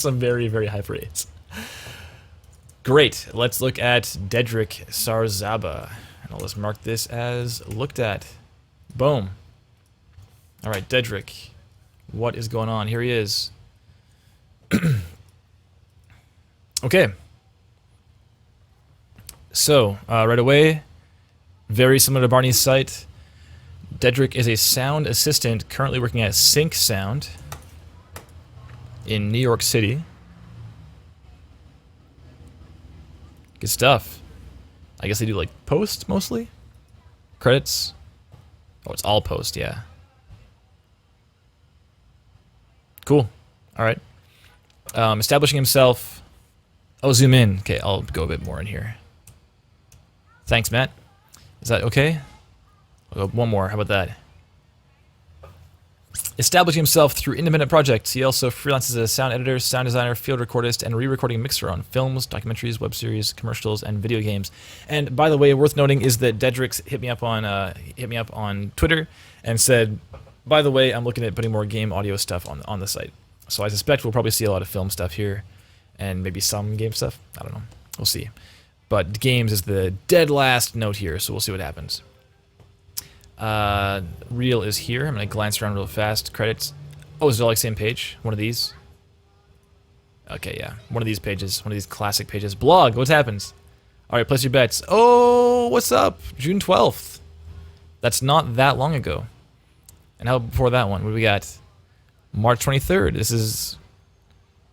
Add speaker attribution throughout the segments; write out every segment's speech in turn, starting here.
Speaker 1: Some very, very high praise. Great. Let's look at Dedrick Sarzaba. And I'll just mark this as looked at. Boom. Alright, Dedrick. What is going on? Here he is. Okay. So, right away, very similar to Barney's site. Dedrick is a sound assistant currently working at Sync Sound in New York City. Good stuff. I guess they do like post mostly? Credits? Oh, it's all post, yeah. Cool. Alright. Establishing himself. Oh, zoom in. Okay, I'll go a bit more in here. Thanks, Matt. Is that okay? I'll go one more. How about that? Establishing himself through independent projects. He also freelances as a sound editor, sound designer, field recordist, and re-recording mixer on films, documentaries, web series, commercials, and video games. And by the way, worth noting is that Dedrick hit me up on Twitter and said, by the way, I'm looking at putting more game audio stuff on the site. So I suspect we'll probably see a lot of film stuff here, and maybe some game stuff. I don't know. We'll see. But games is the dead last note here, so we'll see what happens. Reel is here. I'm going to glance around real fast. Credits. Oh, is it all like same page? One of these? Okay, yeah. One of these pages. One of these classic pages. Blog. What happens? Alright, place your bets. Oh, what's up? June 12th. That's not that long ago. And how before that one? What do we got? March 23rd. This is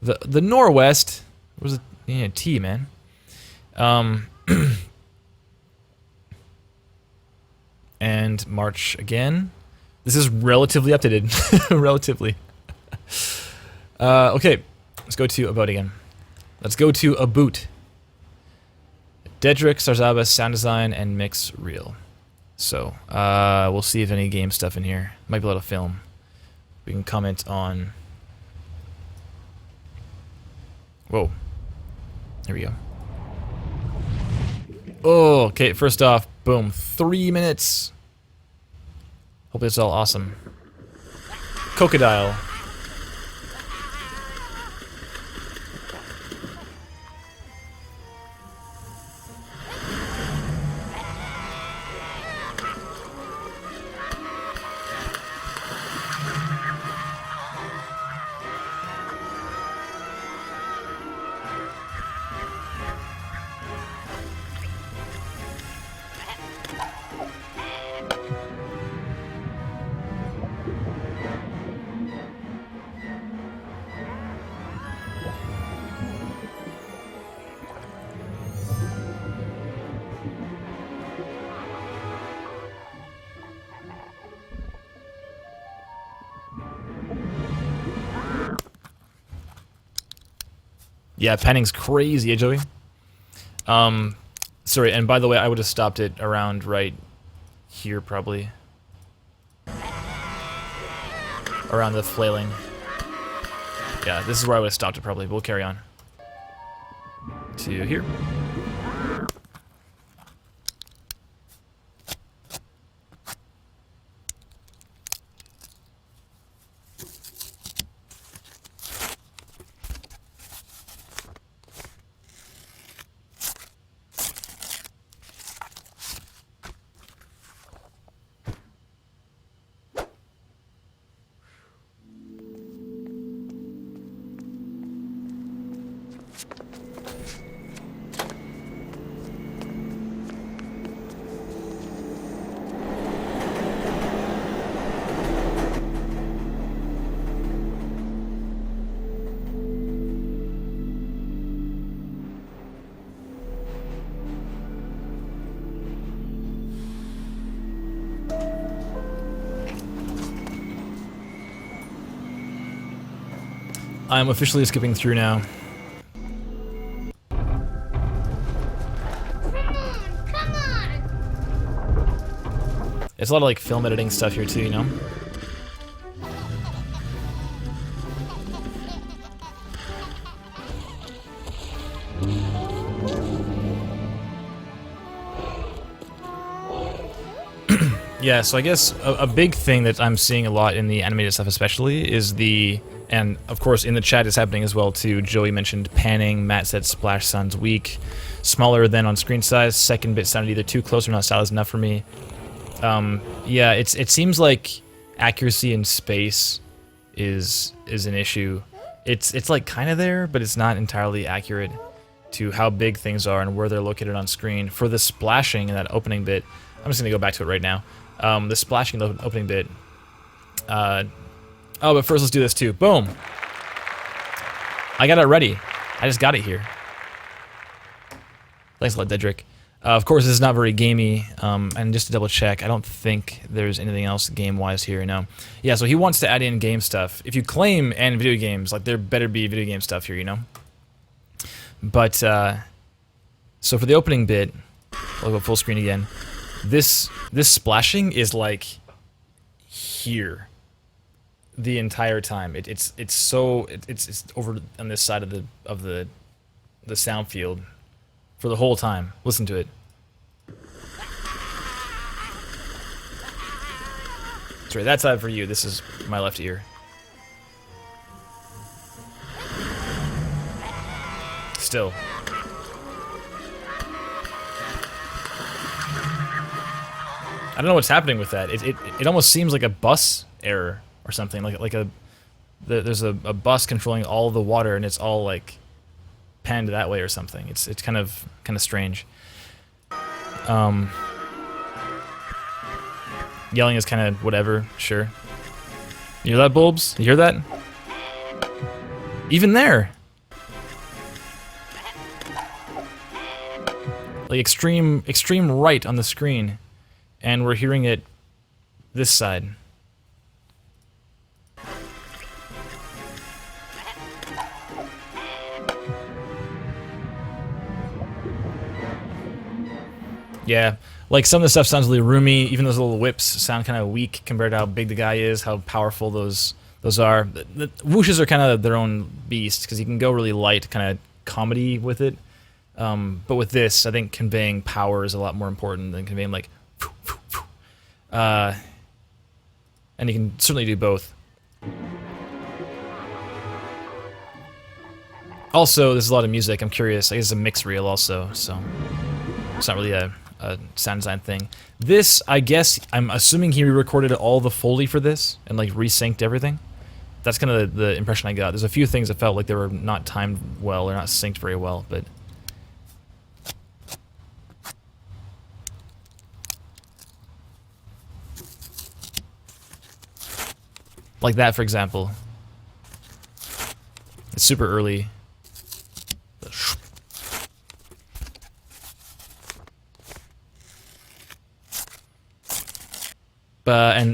Speaker 1: the Norwest. What was it? Yeah, T, man. And March again. This is relatively updated. Relatively. Okay, let's go to About again. Let's go to About. Dedrick, Sarzaba, sound design, and mix reel. So, we'll see if any game stuff in here. Might be a lot of film. We can comment on... Whoa. There we go. Oh, okay, first off, boom, 3 minutes. Hope it's all awesome. Crocodile. Yeah, panning's crazy, eh, Joey? Sorry, and by the way, I would have stopped it around right here, probably. Around the flailing. Yeah, this is where I would have stopped it, probably, but we'll carry on. To here. I'm officially skipping through now.
Speaker 2: Come on!
Speaker 1: It's a lot of like film editing stuff here too, you know? Yeah, so I guess a big thing that I'm seeing a lot in the animated stuff especially is the And of course, in the chat is happening as well too. Joey mentioned panning. Matt said splash sounds weak, smaller than on screen size. Second bit sounded either too close or not stylized enough for me. Yeah, it seems like accuracy in space is an issue. It's like kind of there, but it's not entirely accurate to how big things are and where they're located on screen. For the splashing in that opening bit, I'm just gonna go back to it right now. The splashing in the opening bit. Oh, but first let's do this too. Boom! I got it ready. I just got it here. Thanks a lot, Dedrick. Of course, this is not very gamey, and just to double check, I don't think there's anything else game-wise here, no. Yeah, so he wants to add in game stuff. If you claim and video games, like there better be video game stuff here, you know? But, so for the opening bit, I'll go full screen again. This splashing is like here the entire time. It's over on this side of the sound field for the whole time. Listen to it. Sorry, that side for you. This is my left ear. Still. I don't know what's happening with that. It almost seems like a bus error or something. There's a bus controlling all the water and it's all like panned that way or something. It's kind of strange. Yelling is kind of whatever. Sure. You hear that, Bulbs? You hear that? Even there. Like extreme right on the screen. And we're hearing it this side. Yeah, like some of the stuff sounds really roomy. Even those little whips sound kind of weak compared to how big the guy is, how powerful those are. The whooshes are kind of their own beast because you can go really light, kind of comedy with it. But with this, I think conveying power is a lot more important than conveying like. And you can certainly do both. Also, there's a lot of music. I'm curious. I guess it's a mix reel also, so it's not really a sound design thing. This, I guess, I'm assuming he re-recorded all the Foley for this and like resynced everything. That's kind of the impression I got. There's a few things that felt like they were not timed well or not synced very well, but. Like that, for example. It's super early.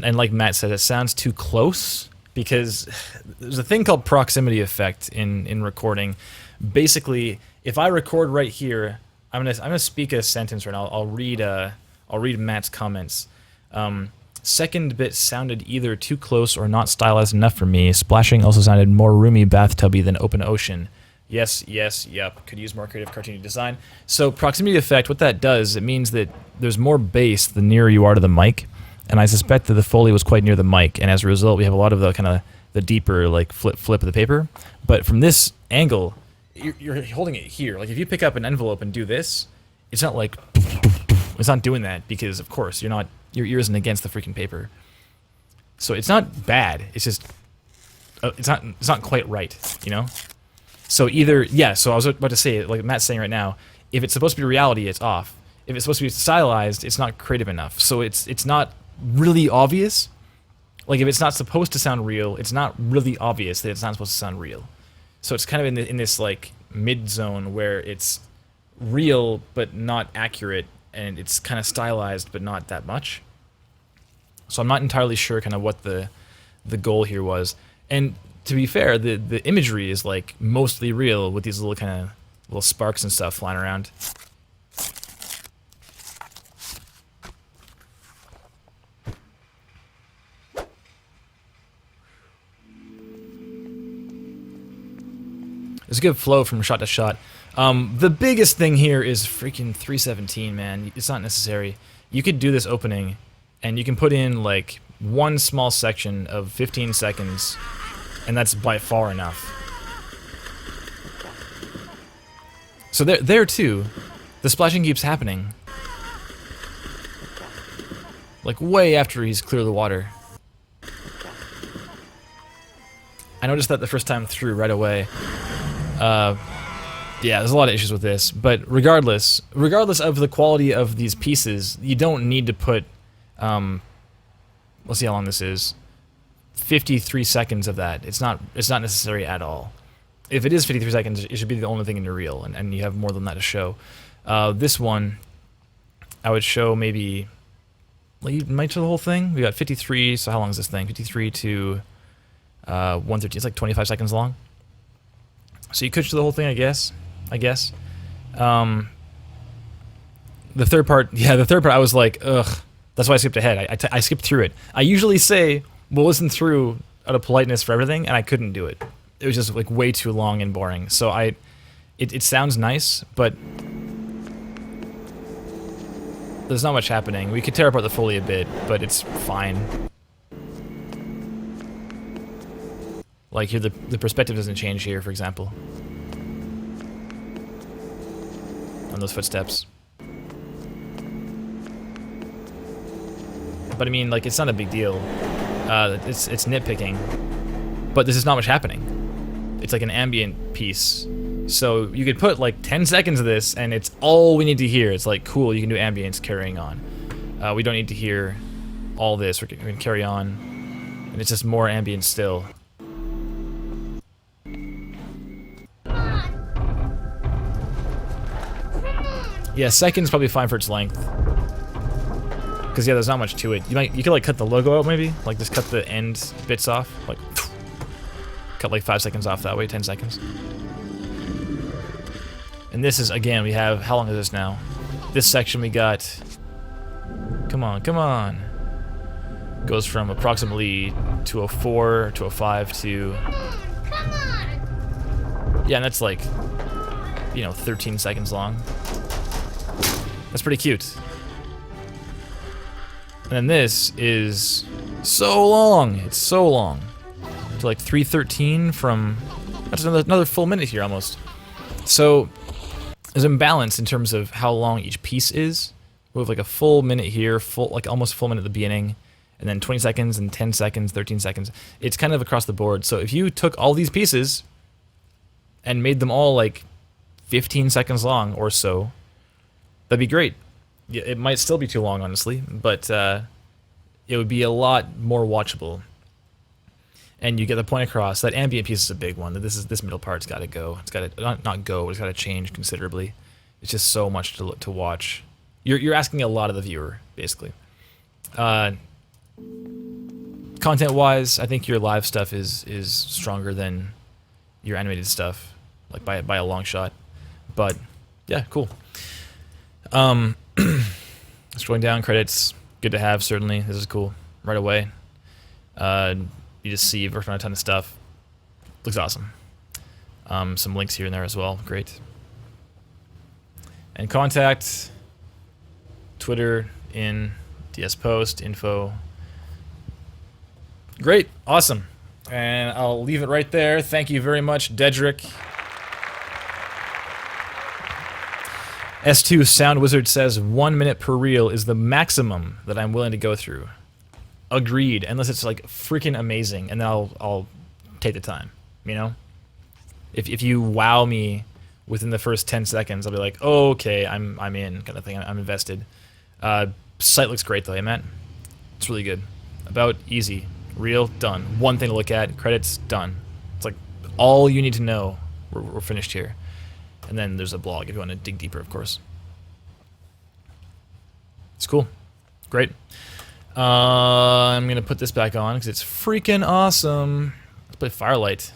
Speaker 1: And like Matt said, it sounds too close because there's a thing called proximity effect in recording. Basically, if I record right here, I'm gonna speak a sentence right now. I'll read Matt's comments. Second bit sounded either too close or not stylized enough for me. Splashing also sounded more roomy bathtubby than open ocean. Yes, yes, yep. Could use more creative cartoony design. So proximity effect, what that does, it means that there's more bass the nearer you are to the mic. And I suspect that the Foley was quite near the mic, and as a result, we have a lot of the kind of the deeper like flip of the paper. But from this angle, you're holding it here. Like if you pick up an envelope and do this, it's not like it's not doing that because of course your ear isn't against the freaking paper. So it's not bad. It's just it's not quite right, you know. So either yeah. So I was about to say, like Matt's saying right now, if it's supposed to be reality, it's off. If it's supposed to be stylized, it's not creative enough. So it's not really obvious. Like if it's not supposed to sound real, it's not really obvious that it's not supposed to sound real. So it's kind of in this like mid zone where it's real but not accurate, and it's kind of stylized but not that much. So I'm not entirely sure kind of what the goal here was. And to be fair, the imagery is like mostly real with these little kind of little sparks and stuff flying around. It's a good flow from shot to shot. The biggest thing here is freaking 317, man. It's not necessary. You could do this opening, and you can put in like one small section of 15 seconds And that's by far enough. So there too, the splashing keeps happening. Like way after he's clear of the water. I noticed that the first time through right away. Yeah, there's a lot of issues with this, but regardless of the quality of these pieces, you don't need to put, let's see how long this is, 53 seconds of that. It's not necessary at all. If it is 53 seconds, it should be the only thing in your reel, and you have more than that to show. This one, I would show maybe, well, you might show the whole thing. We got 53, so how long is this thing? 53 to 113, it's like 25 seconds long. So you could show the whole thing, I guess. The third part, I was like, ugh. That's why I skipped ahead. I skipped through it. I usually say, we'll listen through out of politeness for everything, and I couldn't do it. It was just like way too long and boring. So it sounds nice, but there's not much happening. We could tear apart the Foley a bit, but it's fine. Like here, the perspective doesn't change here, for example. On those footsteps. But I mean, like, it's not a big deal. It's nitpicking. But this is not much happening. It's like an ambient piece. So you could put like 10 seconds of this, and it's all we need to hear. It's like, cool, you can do ambience carrying on. We don't need to hear all this. We're gonna carry on. And it's just more ambient still. Yeah, seconds probably fine for its length. Because yeah, there's not much to it. You could like cut the logo out maybe, like just cut the end bits off, like cut like 5 seconds off that way, 10 seconds. And this is, again, we have, how long is this now? This section we got, come on. Goes from approximately 204, 205 to, yeah, and that's like, 13 seconds long. That's pretty cute. And then this is so long. It's so long. To like 3:13 from, that's another full minute here almost. So there's an imbalance in terms of how long each piece is. We have like a full minute here, like almost a full minute at the beginning, and then 20 seconds and 10 seconds, 13 seconds. It's kind of across the board. So if you took all these pieces and made them all like 15 seconds long or so, that'd be great. Yeah, it might still be too long, honestly, but it would be a lot more watchable. And you get the point across. That ambient piece is a big one. This middle part's got to go. It's got to not go. It's got to change considerably. It's just so much to watch. You're asking a lot of the viewer, basically. Content-wise, I think your live stuff is stronger than your animated stuff, like by a long shot. But yeah, cool. Scrolling down, credits, good to have, certainly. This is cool. Right away. You just see you've worked on a ton of stuff. Looks awesome. Some links here and there as well. Great. And contact, Twitter, DS Post, info. Great. Awesome. And I'll leave it right there. Thank you very much, Dedrick. S2 Sound Wizard says 1 minute per reel is the maximum that I'm willing to go through. Agreed, unless it's like freaking amazing, and then I'll take the time. If you wow me within the first 10 seconds, I'll be like, oh, okay, I'm in, kind of thing. I'm invested. Site looks great though, hey Matt. It's really good. About easy, reel done. One thing to look at, credits done. It's like all you need to know. We're finished here. And then there's a blog if you want to dig deeper, of course. It's cool. Great. I'm going to put this back on because it's freaking awesome. Let's play Firelight.